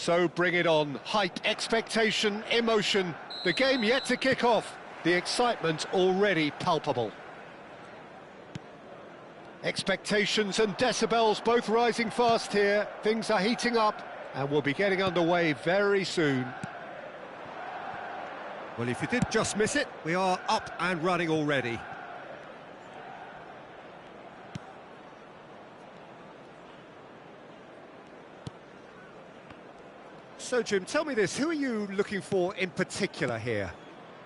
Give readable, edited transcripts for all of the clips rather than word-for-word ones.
So bring it on. Hype, expectation, emotion. The game yet to kick off. The excitement already palpable. Expectations and decibels both rising fast here. Things are heating up and we'll be getting underway very soon. Well, if you did just miss it, we are up and running already. So, Jim, tell me this, who are you looking for in particular here?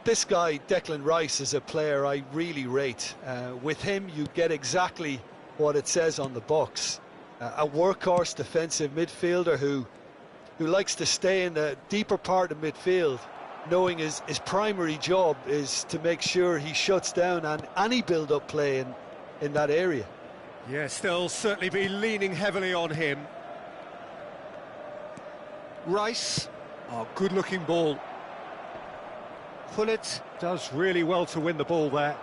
This guy, Declan Rice, is a player I really rate. With him, you get exactly what it says on the box. A workhorse defensive midfielder who likes to stay in the deeper part of midfield, knowing his primary job is to make sure he shuts down any build-up play in that area. Yes, they'll certainly be leaning heavily on him. Rice, good-looking ball. Pullet does really well to win the ball there.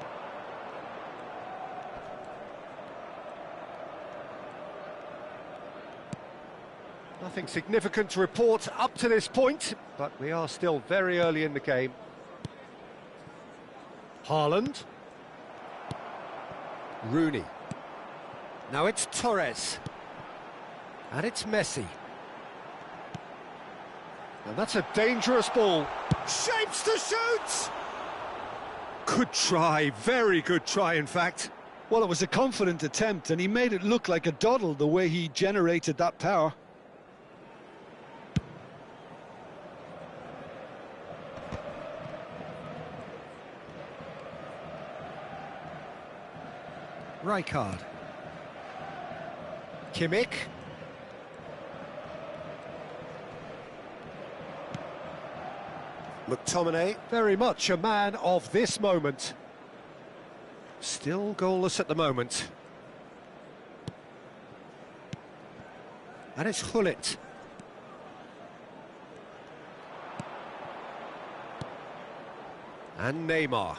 Nothing significant to report up to this point, but we are still very early in the game. Haaland. Rooney. Now it's Torres. And it's Messi. And that's a dangerous ball. Shapes to shoot! Good try, very good try in fact. Well, it was a confident attempt and he made it look like a doddle the way he generated that power. Rijkaard. Kimmich. McTominay, very much a man of this moment. Still goalless at the moment. And it's Gullit. And Neymar.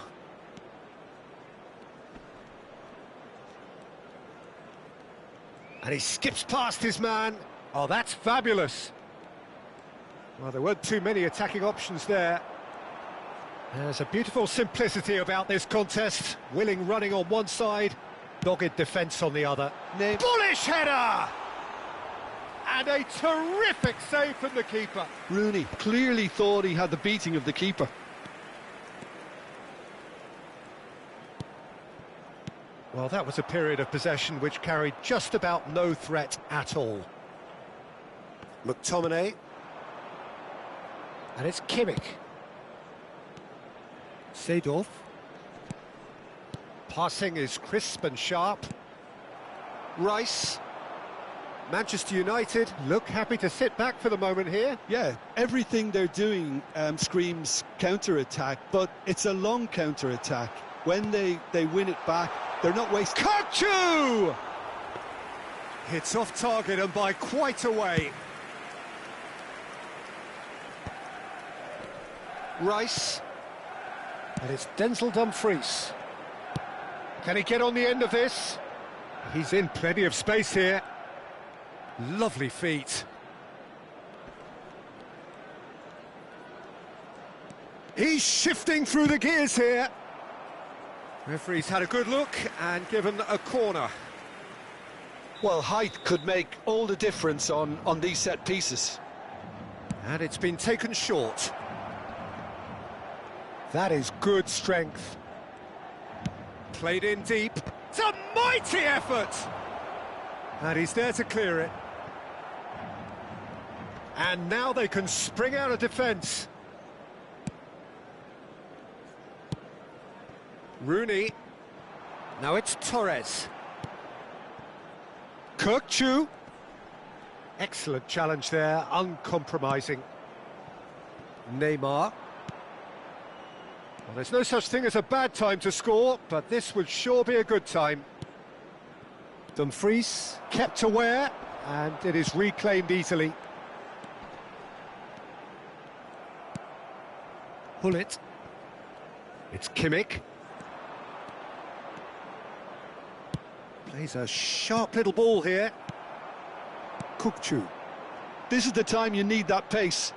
And he skips past his man. Oh, that's fabulous. Well, there weren't too many attacking options there. There's a beautiful simplicity about this contest. Willing running on one side, dogged defence on the other. Bullish header! And a terrific save from the keeper. Rooney clearly thought he had the beating of the keeper. Well, that was a period of possession which carried just about no threat at all. McTominay. And it's Kimmich. Seedorf. Passing is crisp and sharp. Rice. Manchester United look happy to sit back for the moment here. Yeah, everything they're doing screams counter-attack, but it's a long counter-attack. When they win it back, they're not wasting... Kochu! Hits off target and by quite a way. Rice. And it's Denzel Dumfries. Can he get on the end of this? He's in plenty of space here. Lovely feet. He's shifting through the gears here. Referee's had a good look and given a corner. Well, height could make all the difference on these set pieces. And it's been taken short. That is good strength. Played in deep. It's a mighty effort! And he's there to clear it. And now they can spring out of defence. Rooney. Now it's Torres. Kochu. Excellent challenge there, uncompromising. Neymar. Well, there's no such thing as a bad time to score, but this would sure be a good time. Dumfries kept aware, and it is reclaimed easily. Gullit. It's Kimmich. Plays a sharp little ball here. Kochu. This is the time you need that pace.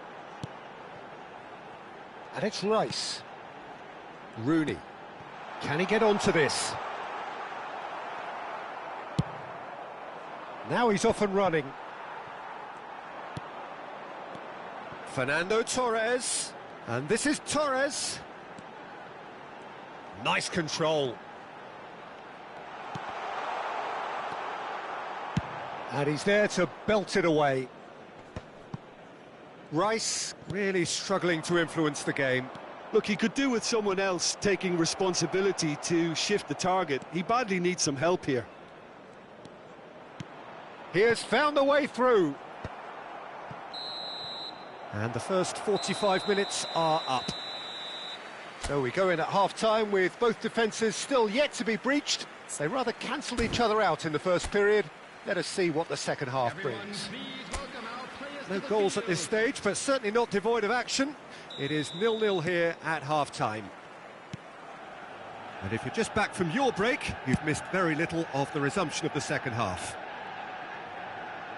And it's Rice. Rooney. Can he get onto this? Now he's off and running. Fernando Torres. And this is Torres. Nice control. And he's there to belt it away. Rice really struggling to influence the game. Look, he could do with someone else taking responsibility to shift the target. He badly needs some help here. He has found a way through. And the first 45 minutes are up. So we go in at half-time with both defences still yet to be breached. They rather cancelled each other out in the first period. Let us see what the second half brings. No goals at this stage, but certainly not devoid of action. It is 0-0 here at half-time. And if you're just back from your break, you've missed very little of the resumption of the second half.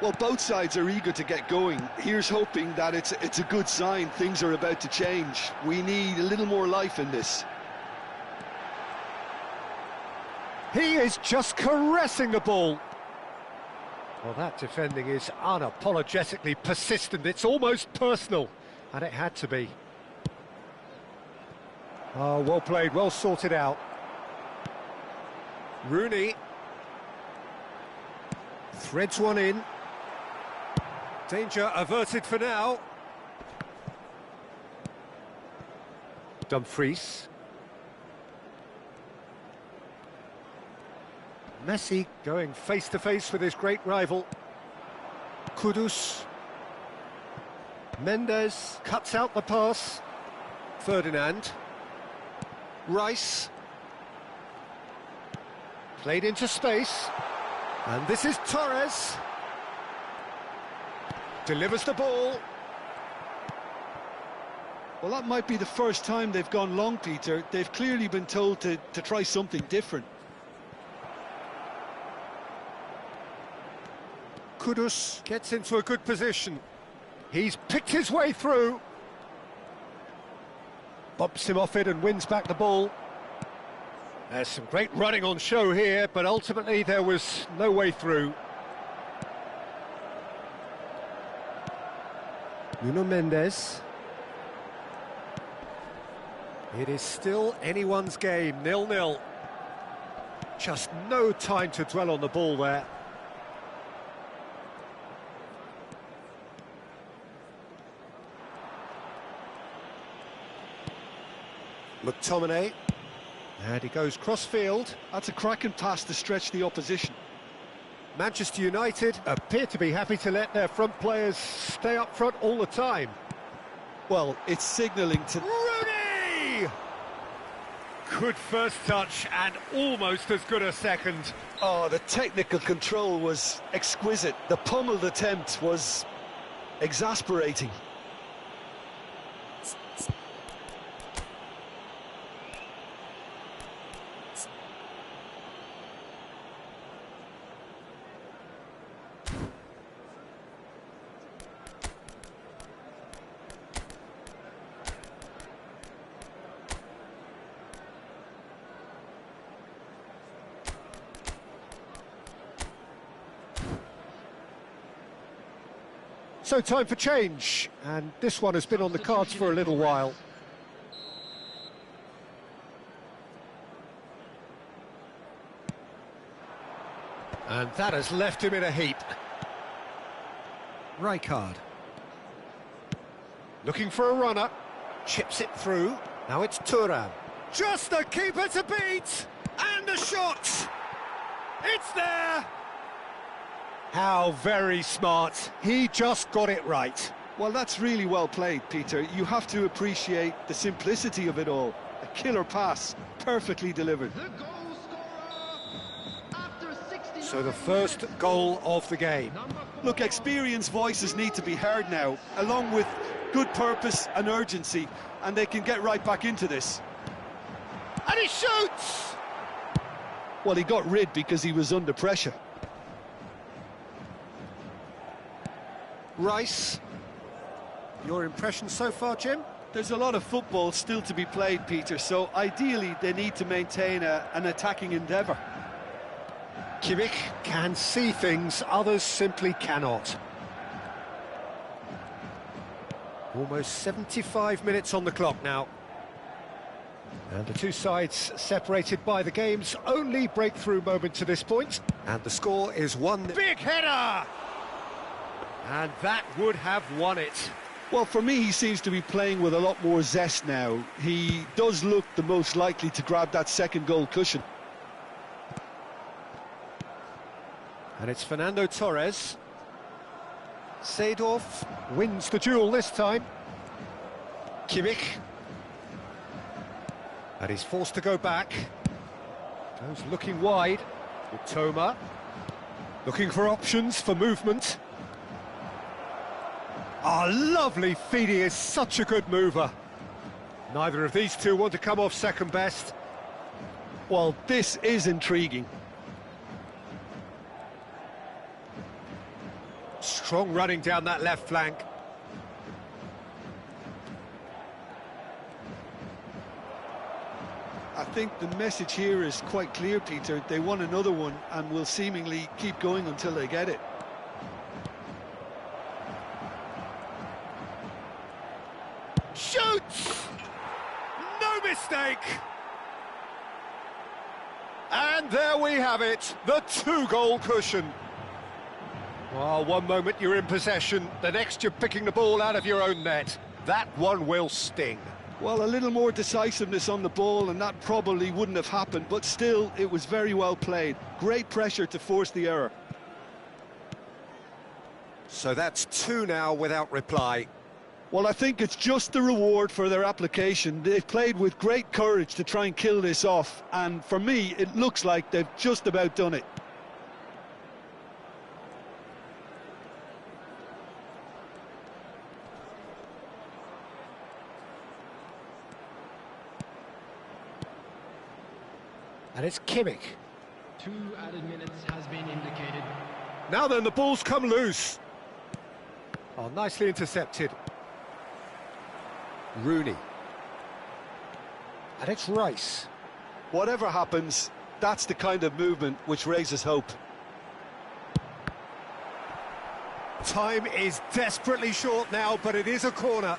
Well, both sides are eager to get going. Here's hoping that it's a good sign. Things are about to change. We need a little more life in this. He is just caressing the ball. Well, that defending is unapologetically persistent. It's almost personal, and it had to be. Oh, well played, well sorted out. Rooney. Threads one in. Danger averted for now. Dumfries. Messi going face-to-face with his great rival. Kudus. Mendes cuts out the pass. Ferdinand. Rice. Played into space. And this is Torres. Delivers the ball. Well, that might be the first time they've gone long, Peter. They've clearly been told to try something different. Kudus gets into a good position. He's picked his way through. Bumps him off it and wins back the ball. There's some great running on show here, but ultimately there was no way through. Nuno Mendes. It is still anyone's game, 0-0. Just no time to dwell on the ball there. McTominay. And he goes cross-field. That's a cracking pass to stretch the opposition. Manchester United appear to be happy to let their front players stay up front all the time. Well, it's signalling to... Rooney! Good first touch and almost as good a second. Oh, the technical control was exquisite. The pummeled attempt was exasperating. So time for change, and this one has been on the cards for a little while. And that has left him in a heap. Rijkaard. Looking for a runner. Chips it through. Now it's Thuram. Just the keeper to beat! And a shot! It's there! How very smart. He just got it right. Well, that's really well played, Peter. You have to appreciate the simplicity of it all. A killer pass, perfectly delivered. So the first goal of the game. Look, experienced voices need to be heard now, along with good purpose and urgency, and they can get right back into this. And he shoots! Well, he got rid because he was under pressure. Rice. Your impression so far, Jim? There's a lot of football still to be played, Peter, so ideally they need to maintain an attacking endeavour. Kimmich can see things others simply cannot. Almost 75 minutes on the clock now. And the two sides separated by the game's only breakthrough moment to this point. And the score is 1-0. Big header! And that would have won it. Well, for me, he seems to be playing with a lot more zest now. He does look the most likely to grab that second goal cushion. And it's Fernando Torres. Seedorf wins the duel this time. Kimmich. And he's forced to go back. Goes looking wide. With Toma. Looking for options for movement. Ah, lovely feed, he is such a good mover. Neither of these two want to come off second best. Well, this is intriguing. Strong running down that left flank. I think the message here is quite clear, Peter. They want another one and will seemingly keep going until they get it. Shoots! No mistake! And there we have it, the two-goal cushion. Well, one moment you're in possession, the next you're picking the ball out of your own net. That one will sting. Well, a little more decisiveness on the ball and that probably wouldn't have happened, but still, it was very well played. Great pressure to force the error. So that's two now without reply. Well, I think it's just the reward for their application. They've played with great courage to try and kill this off, and for me, it looks like they've just about done it. And it's Kimmich. 2 added minutes has been indicated. Now then, the ball's come loose. Oh, nicely intercepted. Rooney. And it's Rice. Whatever happens, that's the kind of movement which raises hope. Time is desperately short now, but it is a corner.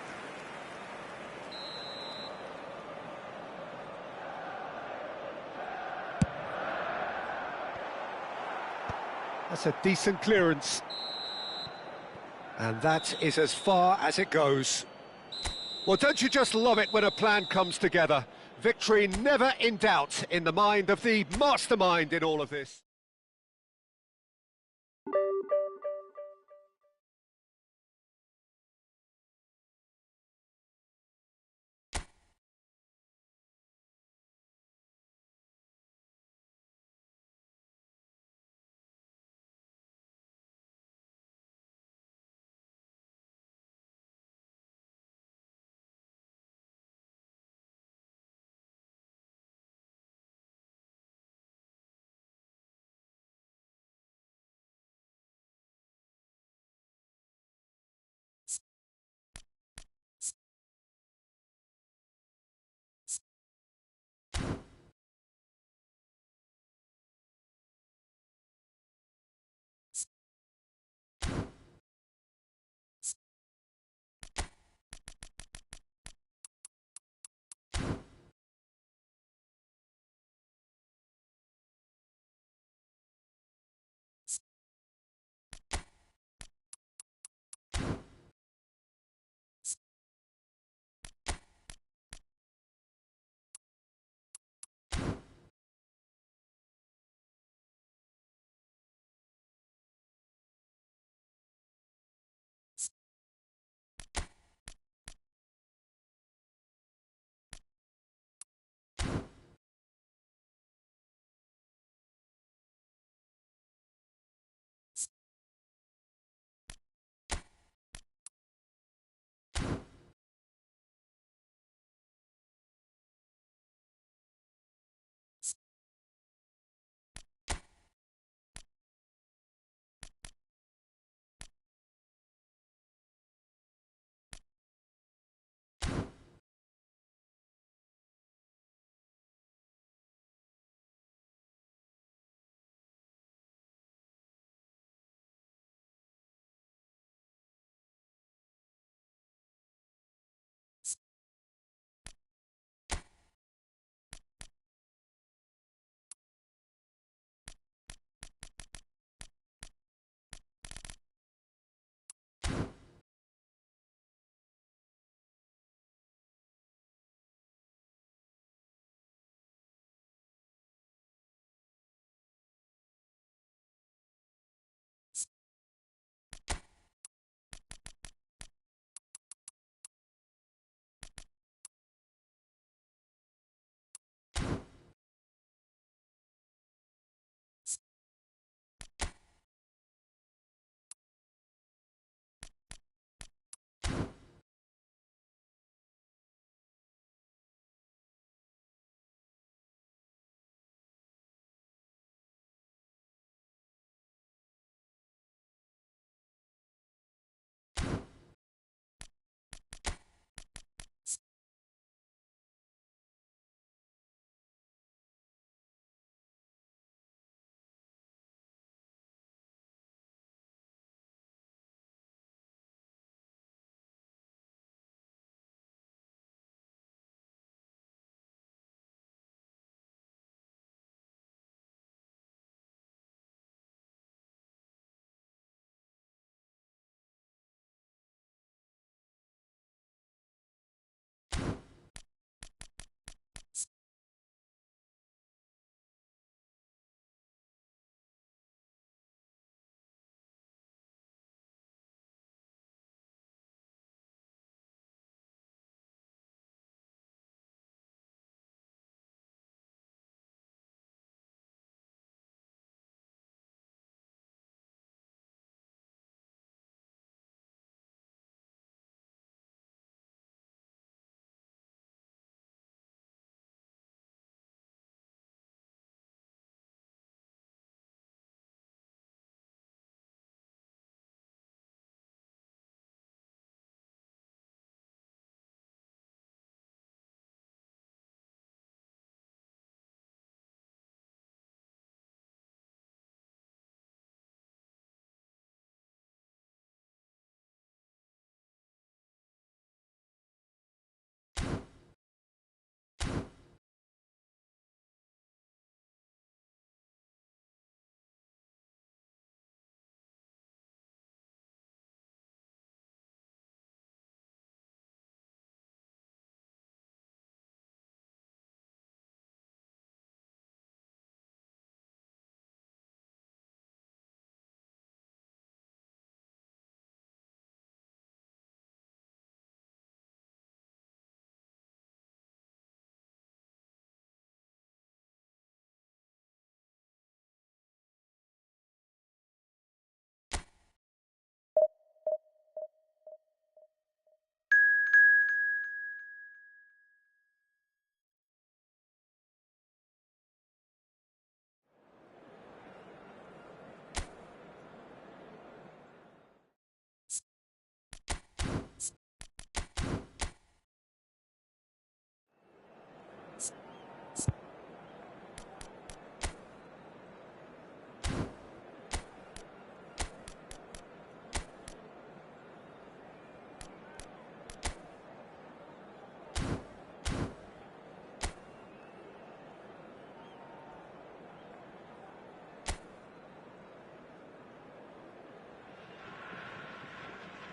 That's a decent clearance. And that is as far as it goes. Well, don't you just love it when a plan comes together? Victory never in doubt in the mind of the mastermind in all of this.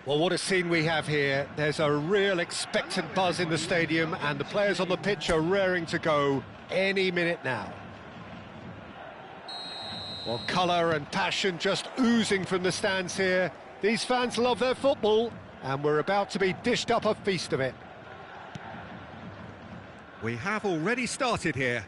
Well, what a scene we have here. There's a real expectant buzz in the stadium, and the players on the pitch are raring to go any minute now. Well, colour and passion just oozing from the stands here. These fans love their football, and we're about to be dished up a feast of it. We have already started here.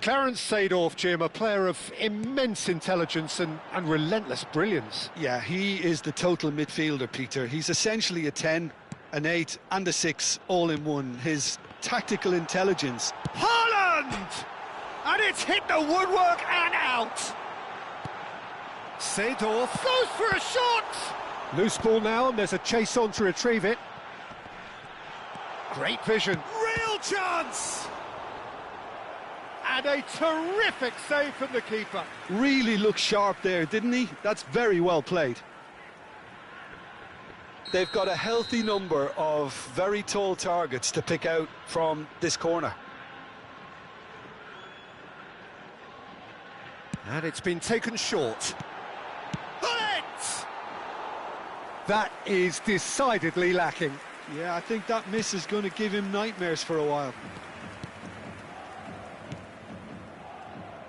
Clarence Seedorf, Jim, a player of immense intelligence and relentless brilliance. Yeah, he is the total midfielder, Peter. He's essentially a 10, an 8 and a 6 all in one. His tactical intelligence. Haaland! And it's hit the woodwork and out! Seedorf goes for a shot! Loose ball now, and there's a chase on to retrieve it. Great vision. Real chance! And a terrific save from the keeper. Really looked sharp there, didn't he? That's very well played. They've got a healthy number of very tall targets to pick out from this corner. And it's been taken short. Bullet! That is decidedly lacking. Yeah, I think that miss is going to give him nightmares for a while.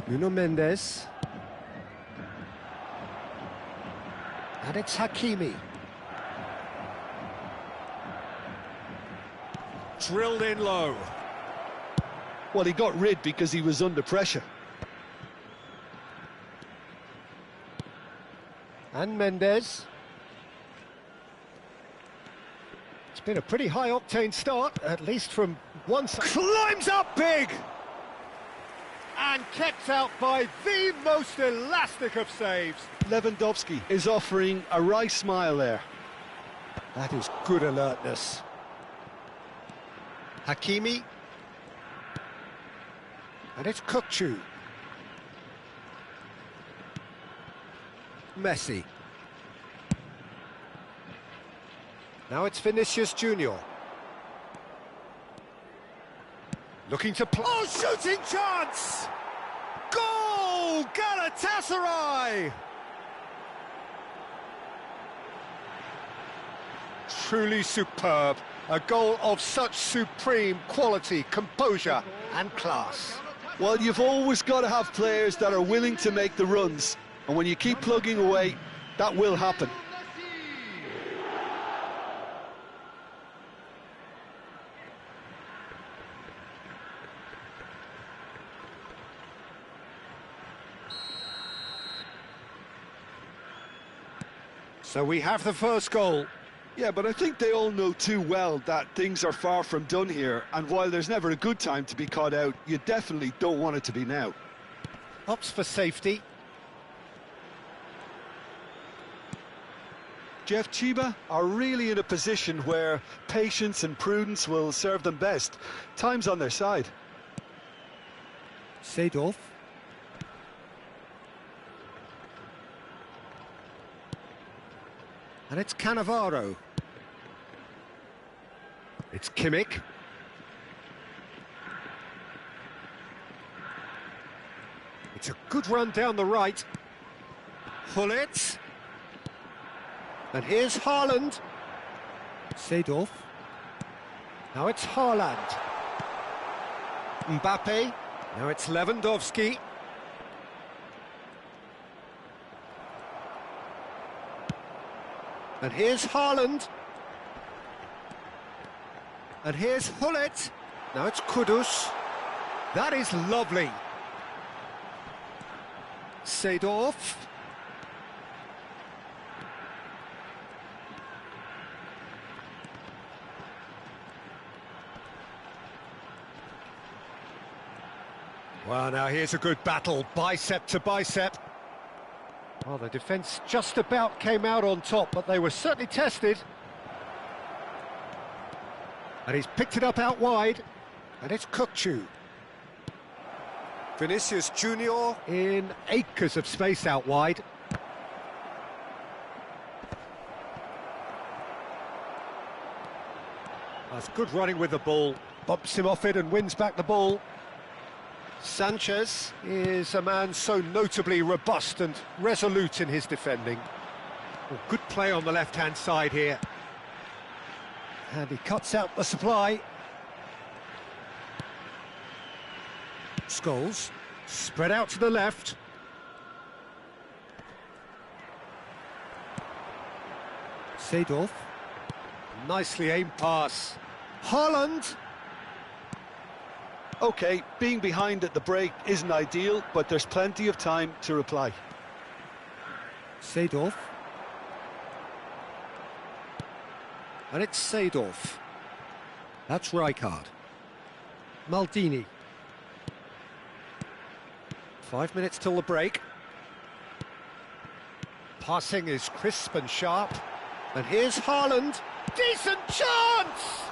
Nuno Mendes. And it's Hakimi. Drilled in low. Well, he got rid because he was under pressure. And Mendes. It's been a pretty high-octane start, at least from one side. Climbs up big! And kept out by the most elastic of saves. Lewandowski is offering a wry smile there. That is good alertness. Hakimi. And it's Kukçu. Messi. Now it's Vinicius Junior. Looking to play. Oh, shooting chance! Goal! Galatasaray! Truly superb. A goal of such supreme quality, composure and class. Well, you've always got to have players that are willing to make the runs. And when you keep plugging away, that will happen. So we have the first goal. Yeah, but I think they all know too well that things are far from done here. And while there's never a good time to be caught out, you definitely don't want it to be now. Opts for safety. Jeff, Chiba are really in a position where patience and prudence will serve them best. Time's on their side. Seedorf. And it's Cannavaro. It's Kimmich. It's a good run down the right. Hullet. And here's Haaland. Seedorf. Now it's Haaland. Mbappe. Now it's Lewandowski. And here's Haaland. And here's Hullet. Now it's Kudus. That is lovely. Seedorf. Well, now here's a good battle, bicep to bicep. Well, the defence just about came out on top, but they were certainly tested. And he's picked it up out wide, and it's Kukçu. Vinicius Junior in acres of space out wide. That's good running with the ball. Bumps him off it and wins back the ball. Sanchez is a man so notably robust and resolute in his defending. Well, good play on the left-hand side here. And he cuts out the supply. Scholes, spread out to the left. Seedorf, nicely aimed pass. Haaland. OK, being behind at the break isn't ideal, but there's plenty of time to reply. Seedorf. And it's Seedorf. That's Rijkaard. Maldini. 5 minutes till the break. Passing is crisp and sharp. And here's Haaland. Decent chance!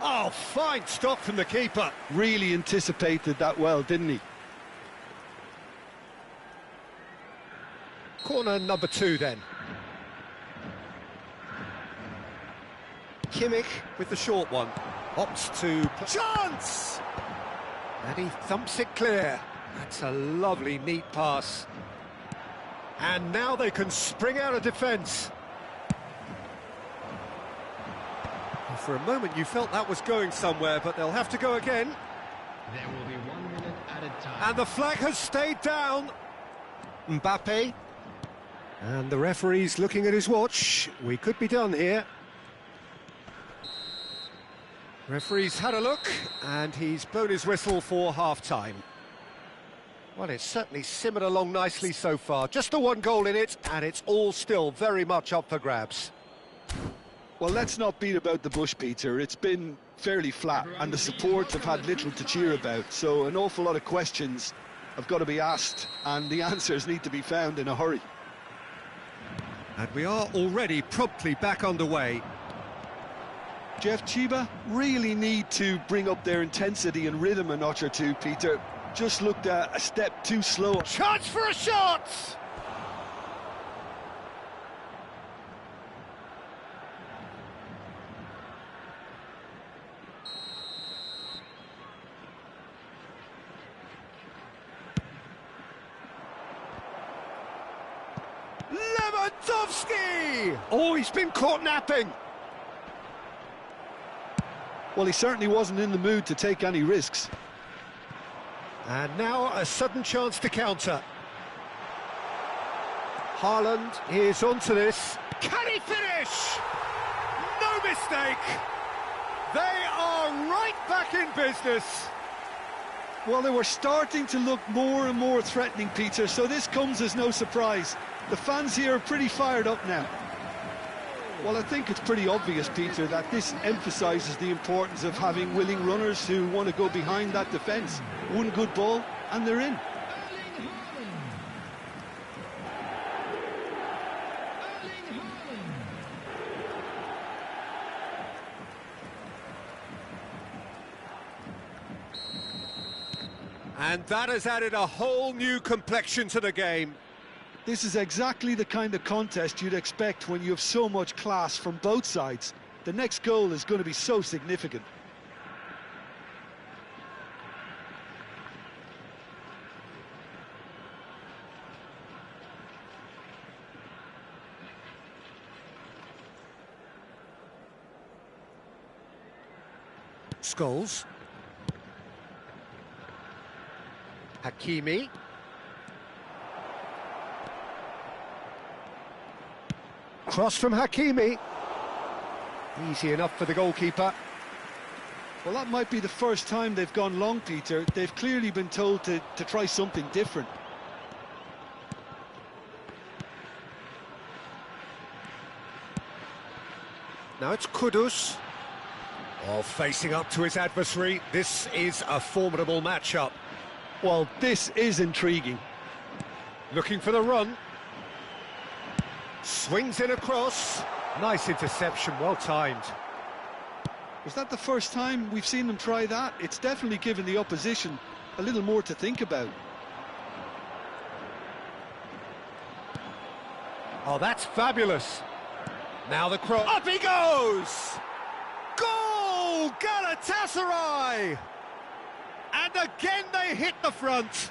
Oh, fine stop from the keeper. Really anticipated that well, didn't he? Corner number 2 then. Kimmich with the short one. Opts to... Chance! And he thumps it clear. That's a lovely, neat pass. And now they can spring out of defence. For a moment you felt that was going somewhere, but they'll have to go again. There will be 1 minute added time. And the flag has stayed down. Mbappe. And the referee's looking at his watch. We could be done here. Referee's had a look, and he's blown his whistle for half-time. Well, it's certainly simmered along nicely so far. Just the 1 goal in it, and it's all still very much up for grabs. Well, let's not beat about the bush, Peter. It's been fairly flat, and the supports have had little to cheer about. So an awful lot of questions have got to be asked, and the answers need to be found in a hurry. And we are already promptly back underway. Jeff, Chiba really need to bring up their intensity and rhythm a notch or two, Peter. Just looked a step too slow. Chance for a shot! Lewandowski! Oh, he's been caught napping. Well, he certainly wasn't in the mood to take any risks. And now a sudden chance to counter. Haaland is onto this. Can he finish? No mistake. They are right back in business. Well, they were starting to look more and more threatening, Peter, so this comes as no surprise. The fans here are pretty fired up now. Well, I think it's pretty obvious, Peter, that this emphasises the importance of having willing runners who want to go behind that defence. One good ball, and they're in. And that has added a whole new complexion to the game. This is exactly the kind of contest you'd expect when you have so much class from both sides. The next goal is going to be so significant. Scholes. Hakimi. Cross from Hakimi. Easy enough for the goalkeeper. Well, that might be the first time they've gone long, Peter. They've clearly been told to try something different. Now it's Kudus. Oh, facing up to his adversary. This is a formidable matchup. Well, this is intriguing. Looking for the run. Swings in across. Nice interception, well timed. Was that the first time we've seen them try that? It's definitely given the opposition a little more to think about. Oh, that's fabulous. Now the cross. Up he goes! Goal! Galatasaray! And again they hit the front.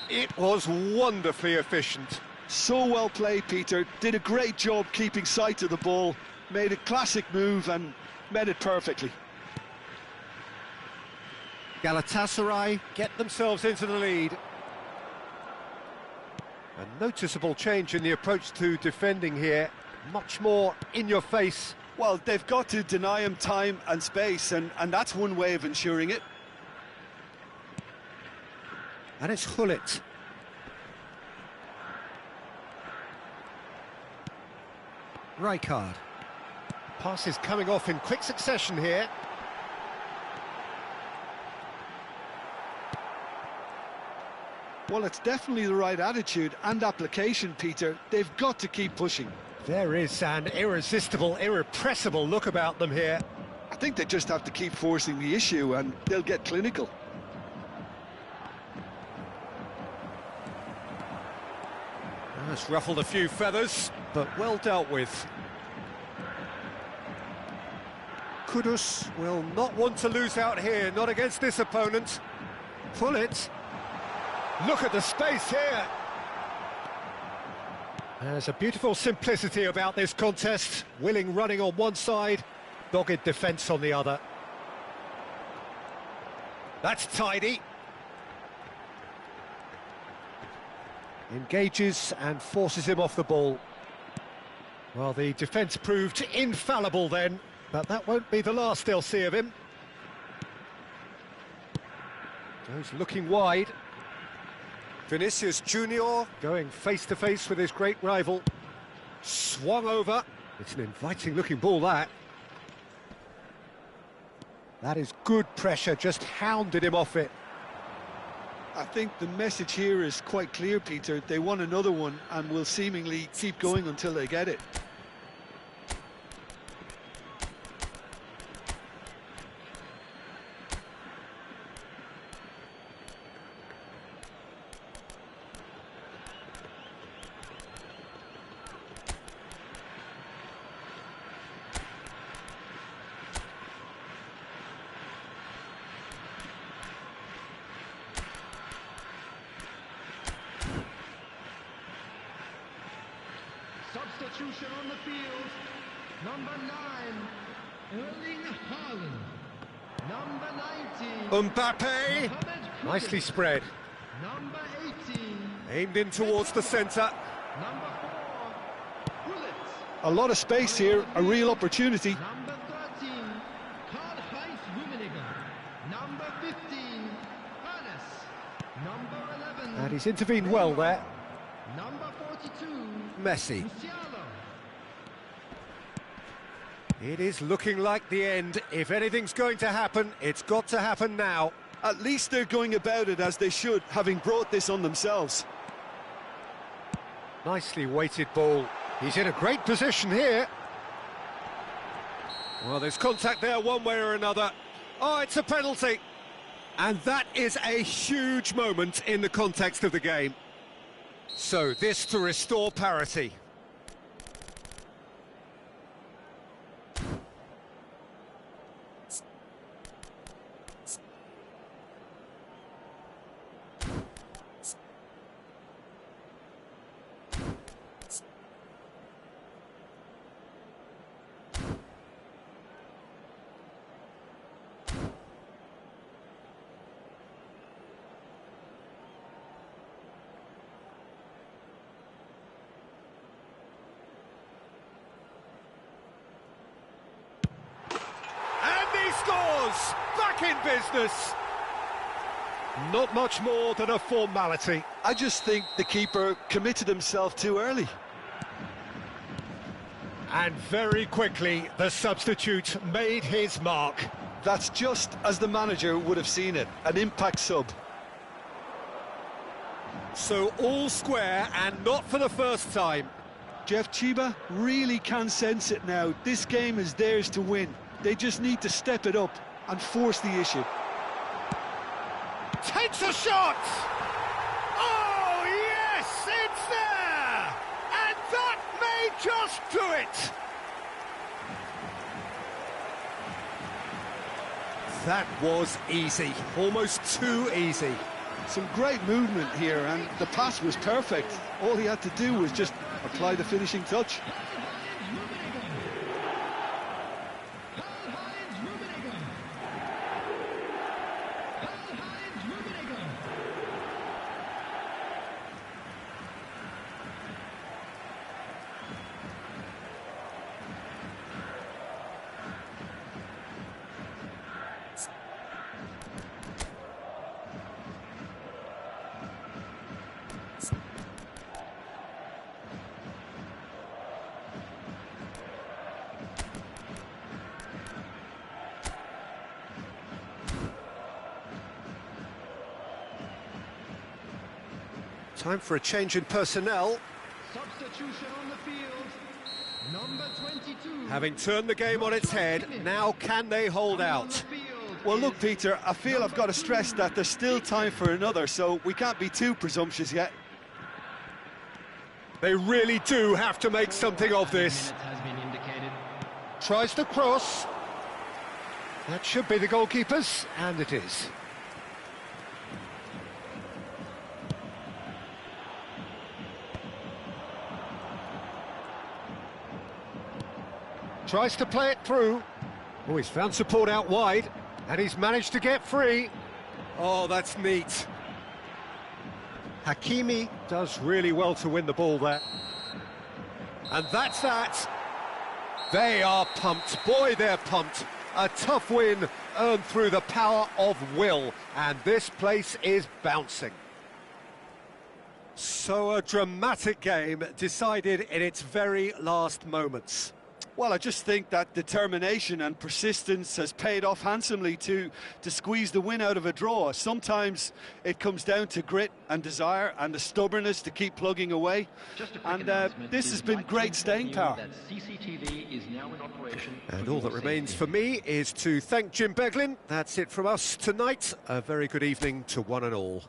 It was wonderfully efficient. So well played, Peter. Did a great job keeping sight of the ball, made a classic move and met it perfectly. Galatasaray get themselves into the lead. A noticeable change in the approach to defending here. Much more in your face. Well, they've got to deny him time and space, and that's one way of ensuring it. And it's Hullet. Rijkaard. Passes coming off in quick succession here. Well, it's definitely the right attitude and application, Peter. They've got to keep pushing. There is an irresistible, irrepressible look about them here. I think they just have to keep forcing the issue and they'll get clinical. That's ruffled a few feathers, but well dealt with. Kudus will not want to lose out here, not against this opponent. Pull it. Look at the space here. There's a beautiful simplicity about this contest. Willing running on one side, dogged defence on the other. That's tidy. Engages and forces him off the ball. Well, the defence proved infallible then, but that won't be the last they'll see of him. Goes looking wide. Vinicius Junior going face-to-face with his great rival. Swung over. It's an inviting-looking ball, that. That is good pressure, just hounded him off it. I think the message here is quite clear, Peter. They want another one and will seemingly keep going until they get it. Substitution on the field. Number 9, Erling Haaland. Number 19, Mbappe! Nicely spread. Number 18, Aimed in towards the centre. Number 4, Hullet. A lot of space here, a real opportunity. Number 13, Karl-Heinz Rummenigge. Number 15, Hannes. Number 11, And he's intervened well there. Number 42, Messi. Musiala. It is looking like the end. If anything's going to happen, it's got to happen now. At least they're going about it as they should, having brought this on themselves. Nicely weighted ball. He's in a great position here. Well, there's contact there one way or another. Oh, it's a penalty. And that is a huge moment in the context of the game. So this to restore parity. Scores! Back in business! Not much more than a formality. I just think the keeper committed himself too early. And very quickly, the substitute made his mark. That's just as the manager would have seen it, an impact sub. So all square, and not for the first time. Jeff, Chiba really can sense it now. This game is theirs to win. They just need to step it up and force the issue. Takes a shot! Oh, yes, it's there! And that may just do it! That was easy, almost too easy. Some great movement here, and the pass was perfect. All he had to do was just apply the finishing touch. Time for a change in personnel. Substitution on the field. Number 22. Having turned the game on its head, now can they hold out? Well, look, Peter, I feel I've got to stress that there's still time for another, so we can't be too presumptuous yet. They really do have to make something of this. Tries to cross. That should be the goalkeeper's, and it is. Tries to play it through. Oh, he's found support out wide, and he's managed to get free. Oh, that's neat. Hakimi does really well to win the ball there. And that's that. They are pumped. Boy, they're pumped. A tough win earned through the power of will, and this place is bouncing. So a dramatic game decided in its very last moments. Well, I just think that determination and persistence has paid off handsomely to squeeze the win out of a draw. Sometimes it comes down to grit and desire and the stubbornness to keep plugging away. And this has been great staying power. And all that remains for me is to thank Jim Beglin. That's it from us tonight. A very good evening to one and all.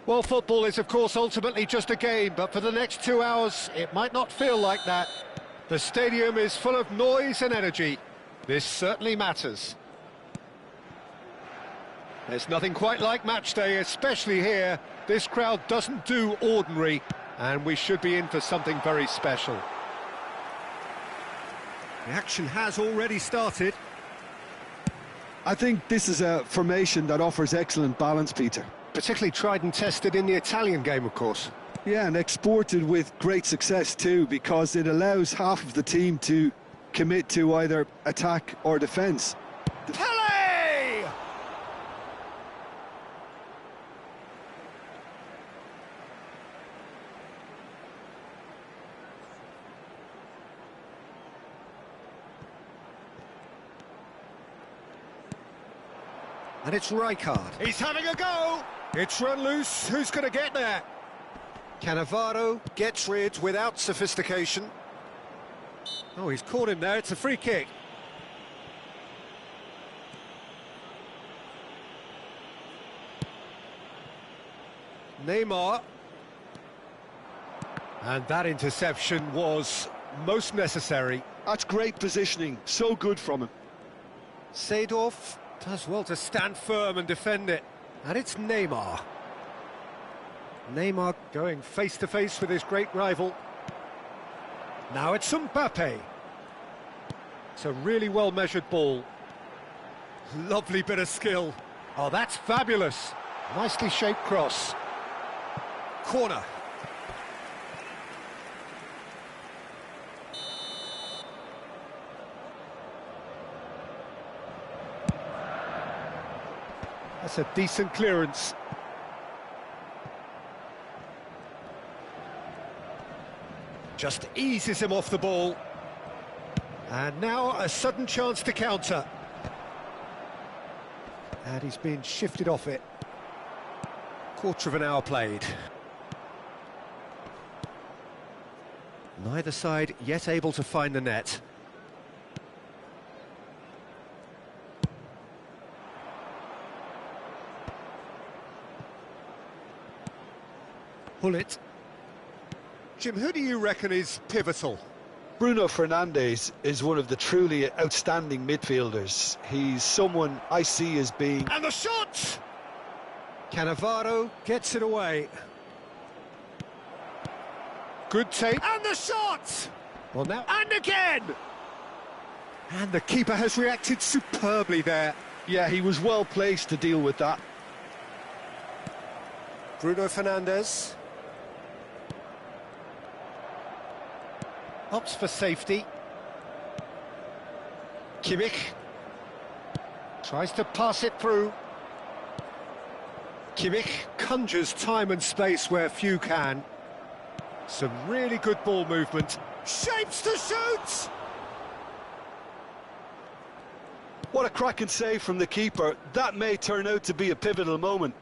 Well, football is, of course, ultimately just a game, but for the next 2 hours, it might not feel like that. The stadium is full of noise and energy. This certainly matters. There's nothing quite like match day, especially here. This crowd doesn't do ordinary, and we should be in for something very special. The action has already started. I think this is a formation that offers excellent balance, Peter. Particularly tried and tested in the Italian game, of course. Yeah, and exported with great success too, because it allows half of the team to commit to either attack or defence. Pele! And it's Rijkaard. He's having a go! It's run loose. Who's going to get there? Cannavaro gets rid without sophistication. Oh, he's caught him there. It's a free kick. Neymar. And that interception was most necessary. That's great positioning. So good from him. Seedorf does well to stand firm and defend it. And it's Neymar. Neymar going face-to-face with his great rival. Now it's Mbappe. It's a really well-measured ball. Lovely bit of skill. Oh, that's fabulous. Nicely shaped cross. Corner. That's a decent clearance. Just eases him off the ball. And now a sudden chance to counter. And he's been shifted off it. Quarter of an hour played. Neither side yet able to find the net. Pull it. Jim, who do you reckon is pivotal? Bruno Fernandes is one of the truly outstanding midfielders. He's someone I see as being... And the shot! Cannavaro gets it away. Good take. And the shot! Well, now, and again! And the keeper has reacted superbly there. Yeah, he was well placed to deal with that. Bruno Fernandes. Opts for safety. Kimmich tries to pass it through. Kimmich conjures time and space where few can. Some really good ball movement. Shapes to shoot! What a cracking save from the keeper. That may turn out to be a pivotal moment.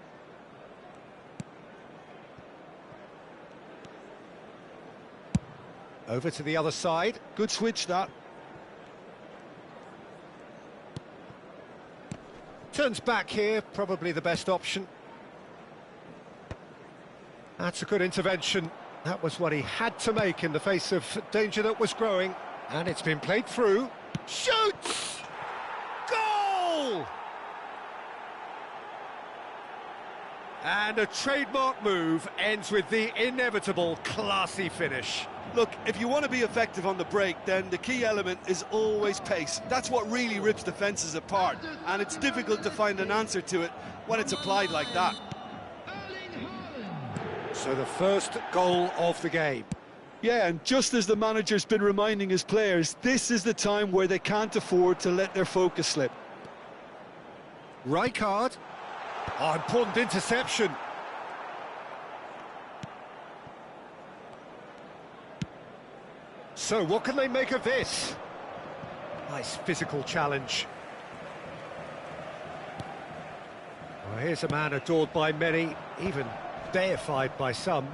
Over to the other side. Good switch, that. Turns back here, probably the best option. That's a good intervention. That was what he had to make in the face of danger that was growing. And it's been played through. Shoots! Goal! And a trademark move ends with the inevitable classy finish. Look, if you want to be effective on the break, then the key element is always pace. That's what really rips defences apart, and it's difficult to find an answer to it when it's applied like that. So the first goal of the game. Yeah, and just as the manager's been reminding his players, this is the time where they can't afford to let their focus slip. Rijkaard. Oh, important interception. So what can they make of this? Nice physical challenge. Well, here's a man adored by many, even deified by some.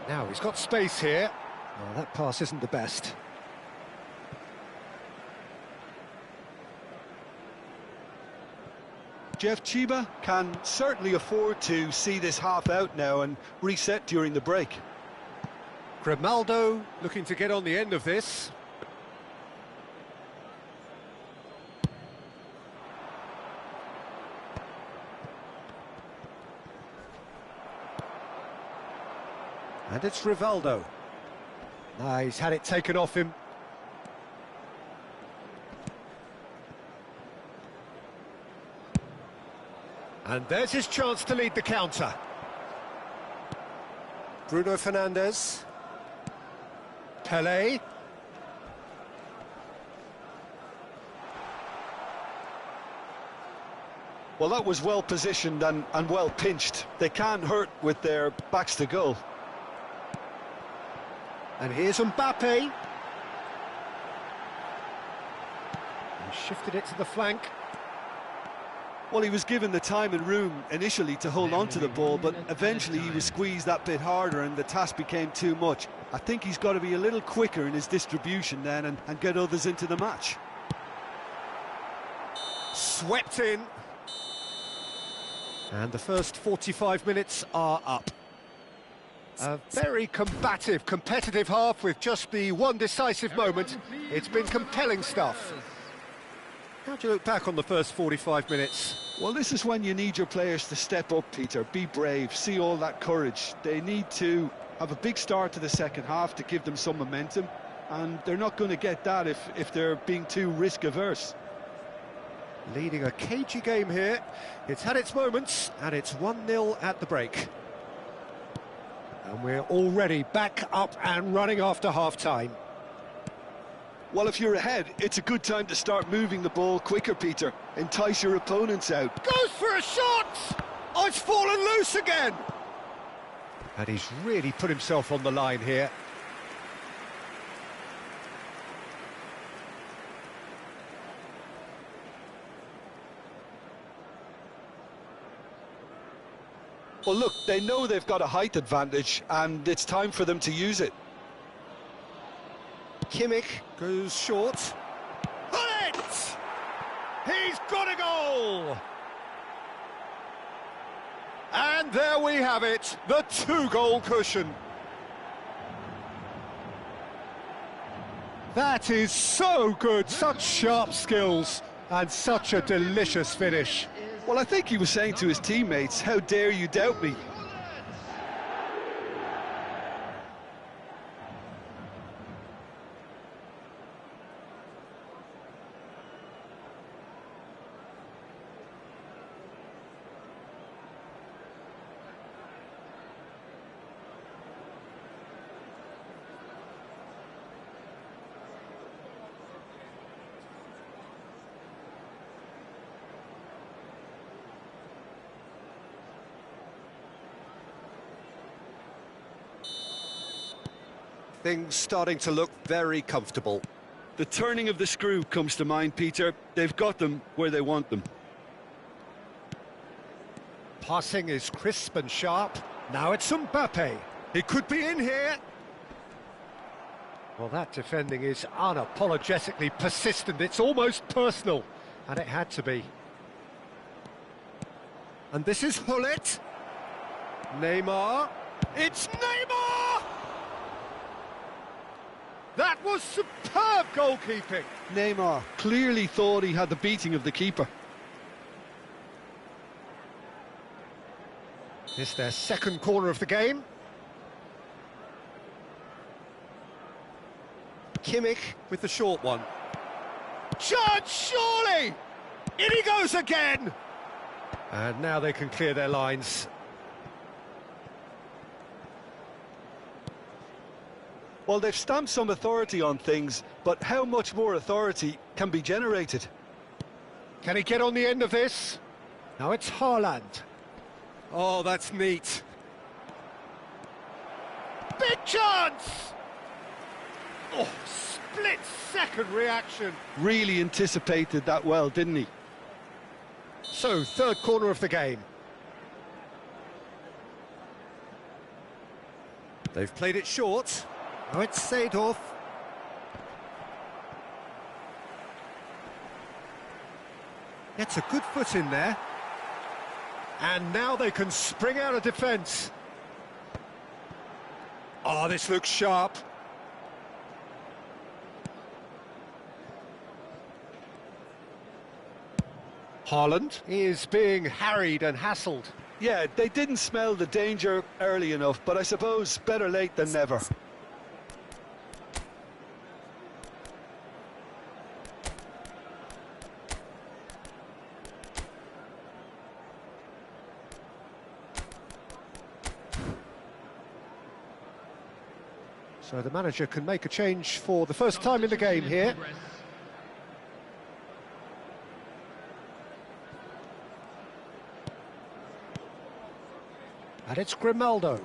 Now he's got space here. Oh, that pass isn't the best. Jeff Chiba can certainly afford to see this half out now and reset during the break. Grimaldo looking to get on the end of this. And it's Rivaldo. Ah, he's had it taken off him. And there's his chance to lead the counter. Bruno Fernandes. Pelé. Well, that was well positioned and well pinched. They can't hurt with their backs to goal. And here's Mbappe. He shifted it to the flank. Well, he was given the time and room initially to hold on to the ball, but eventually he was squeezed that bit harder and the task became too much. I think he's got to be a little quicker in his distribution then and get others into the match. Swept in. And the first 45 minutes are up. A very combative, competitive half with just the one decisive moment. It's been compelling stuff. How do you look back on the first 45 minutes? Well, this is when you need your players to step up, Peter. Be brave, see all that courage. They need to have a big start to the second half to give them some momentum, and they're not going to get that if they're being too risk-averse. Leading a cagey game here. It's had its moments, and it's 1-0 at the break. And we're already back up and running after half-time. Well, if you're ahead, it's a good time to start moving the ball quicker, Peter. Entice your opponents out. Goes for a shot! Oh, it's fallen loose again! And he's really put himself on the line here. Well, look, they know they've got a height advantage, and it's time for them to use it. Kimmich goes short. Got it! He's got a goal! And there we have it, the two-goal cushion. That is so good, such sharp skills, and such a delicious finish. Well, I think he was saying to his teammates, how dare you doubt me? Things starting to look very comfortable. The turning of the screw comes to mind, Peter. They've got them where they want them. Passing is crisp and sharp. Now it's Mbappe. He could be in here. Well, that defending is unapologetically persistent. It's almost personal. And it had to be. And this is Hullet. Neymar. It's Neymar! That was superb goalkeeping. Neymar clearly thought he had the beating of the keeper. It's their second corner of the game. Kimmich with the short one. Chance, surely! In he goes again! And now they can clear their lines. Well, they've stamped some authority on things, but how much more authority can be generated? Can he get on the end of this? Now it's Haaland. Oh, that's neat. Big chance! Oh, split-second reaction. Really anticipated that well, didn't he? So, third corner of the game. They've played it short. Now it's Seedorf. Gets a good foot in there. And now they can spring out of defence. Oh, this looks sharp. Haaland is being harried and hassled. Yeah, they didn't smell the danger early enough, but I suppose better late than never. So the manager can make a change for the first time in the game here. And it's Grimaldo.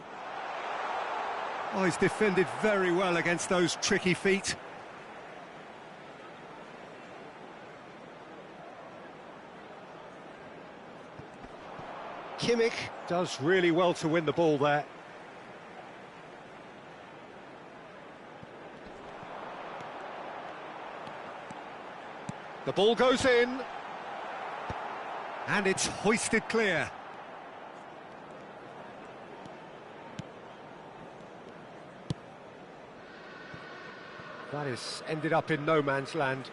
Oh, he's defended very well against those tricky feet. Kimmich does really well to win the ball there. The ball goes in. And it's hoisted clear. That is ended up in no man's land.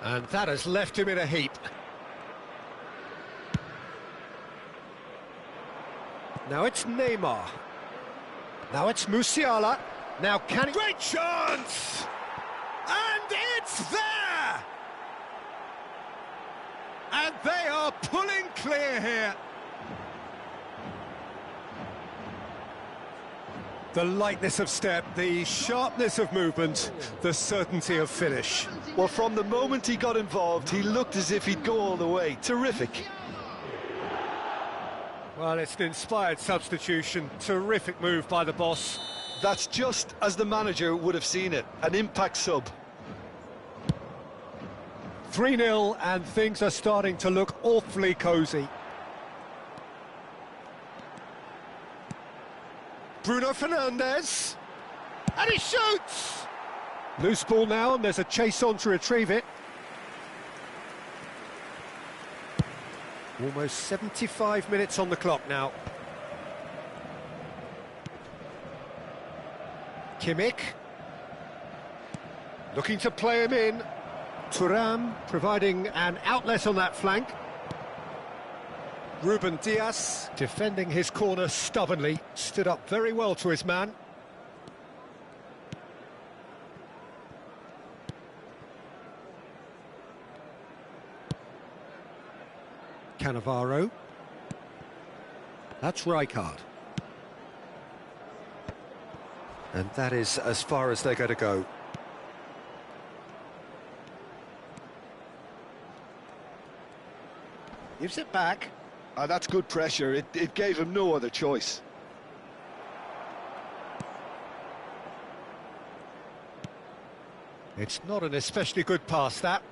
And that has left him in a heap. Now it's Neymar. Now it's Musiala. Now can he... Great chance! And it's there! And they are pulling clear here. The lightness of step, the sharpness of movement, the certainty of finish. Well, from the moment he got involved, he looked as if he'd go all the way. Terrific. Well, it's an inspired substitution. Terrific move by the boss. That's just as the manager would have seen it. An impact sub. 3-0 and things are starting to look awfully cosy. Bruno Fernandes. And he shoots! Loose ball now and there's a chase on to retrieve it. Almost 75 minutes on the clock now. Kimmich. Looking to play him in. Thuram providing an outlet on that flank. Ruben Dias defending his corner stubbornly, stood up very well to his man. Cannavaro. That's Rijkaard. And that is as far as they're going to go. Gives it back. That's good pressure. It gave him no other choice. It's not an especially good pass, that.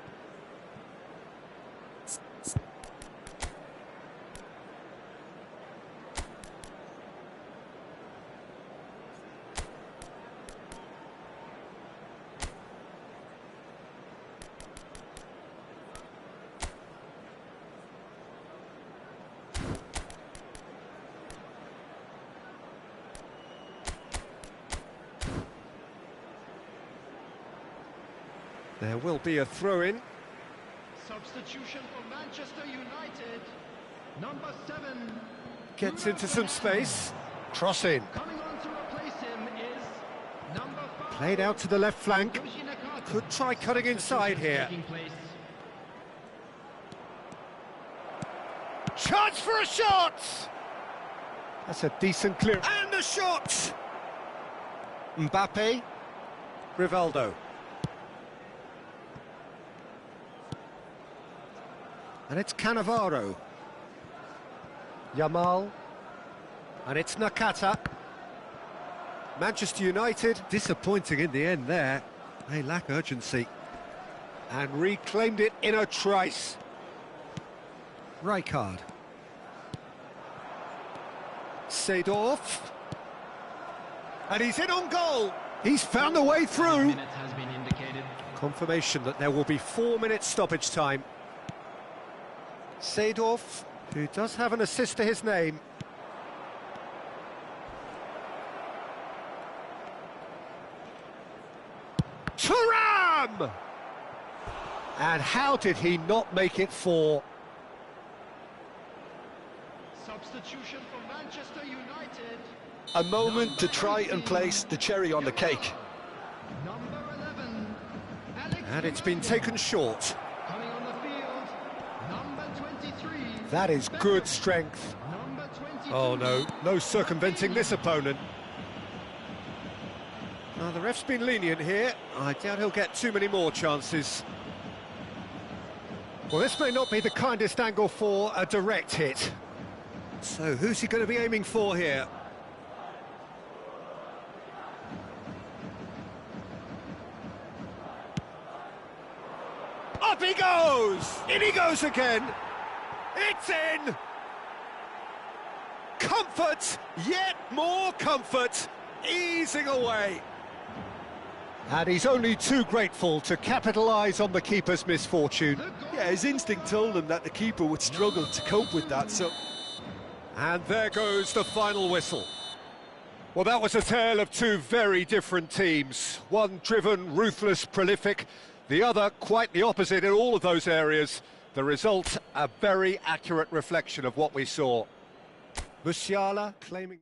There will be a throw-in. Substitution for Manchester United. Number 7. Gets into some space. Cross in. Coming on to replace him is number 5. Played out to the left flank. Could try cutting inside here. Chance for a shot! That's a decent clear. And a shot! Mbappe. Rivaldo. And it's Cannavaro. Yamal. And it's Nakata. Manchester United, disappointing in the end there. They lack urgency. And reclaimed it in a trice. Rijkaard. Seedorf. And he's in on goal. He's found a way through. Minutes has been indicated. Confirmation that there will be 4 minutes stoppage time. Seedorf, who does have an assist to his name. Thuram! And how did he not make it 4? Substitution for Manchester United. A moment to try and place the cherry on the cake. Number 11. Alex And it's been taken short. coming on the field. Number 23. That is good strength. Number 22. Oh no, no circumventing this opponent. Now the ref's been lenient here. I doubt he'll get too many more chances. Well, this may not be the kindest angle for a direct hit. So who's he going to be aiming for here? Up he goes! In he goes again! It's in! Comfort! Yet more comfort! Easing away! And he's only too grateful to capitalise on the keeper's misfortune. Yeah, his instinct told him that the keeper would struggle to cope with that, so... And there goes the final whistle. Well, that was a tale of two very different teams. One driven, ruthless, prolific. The other quite the opposite in all of those areas. The result, a very accurate reflection of what we saw. Musiala claiming...